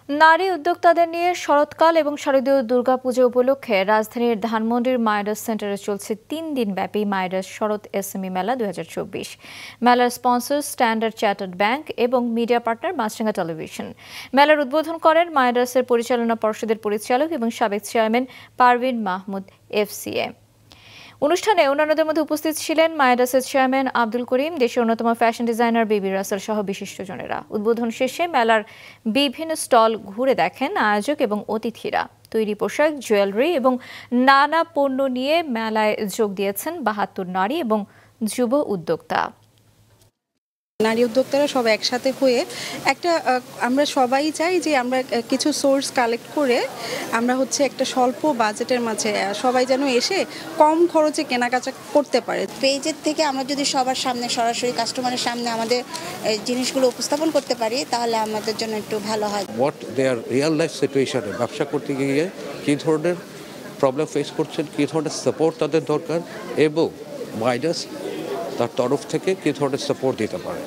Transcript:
নারী উদ্যোক্তাদের নিয়ে শরৎকাল এবং শারদীয় দুর্গাপুজো উপলক্ষে রাজধানীর ধানমন্ডির মাইডাস সেন্টারে চলছে ৩ দিনব্যাপী মাইডাস শরৎ এসএমই মেলা ২০২৪। মেলার স্পন্সর স্ট্যান্ডার্ড চার্টার্ড ব্যাংক এবং মিডিয়া পার্টনার মাছরাঙা টেলিভিশন। মেলার উদ্বোধন করেন মাইডাসের পরিচালনা পর্ষদের পরিচালক এবং সাবেক চেয়ারম্যান পারভিন মাহমুদ এফসিএ। অনুষ্ঠানে অন্যান্যদের মধ্যে উপস্থিত ছিলেন মাইডাসের চেয়ারম্যান আব্দুল করিম, দেশের অন্যতম ফ্যাশন ডিজাইনার বেবি রাসেল সহ বিশিষ্টজনেরা। উদ্বোধন শেষে মেলার বিভিন্ন স্টল ঘুরে দেখেন আয়োজক এবং অতিথিরা। তৈরি পোশাক, জুয়েলারি এবং নানা পণ্য নিয়ে মেলায় যোগ দিয়েছেন ৭২ নারী এবং যুব উদ্যোক্তা। নারী উদ্যোক্তারা সব একসাথে হয়ে আমরা সবাই চাই যে আমরা কিছু সোর্স কালেক্ট করে আমরা একটা স্বল্প বাজেটের মাঝে সবাই যেন এসে কম খরচে কেনাকাটা করতে পারে। পেজের থেকে আমরা যদি সবার সামনে সরাসরি কাস্টমারের সামনে আমাদের জিনিসগুলো উপস্থাপন করতে পারি তাহলে আমাদের জন্য একটু ভালো হয়। হোয়াট দেয়ার রিয়েল লাইফ সিচুয়েশনে ব্যবসা করতে গিয়ে কী ধরনের প্রবলেম ফেস করছেন, কী ধরনের সাপোর্ট তাদের দরকার এবং মাইডাস তার তরফ থেকে কী ধরনের সাপোর্ট দিতে পারে।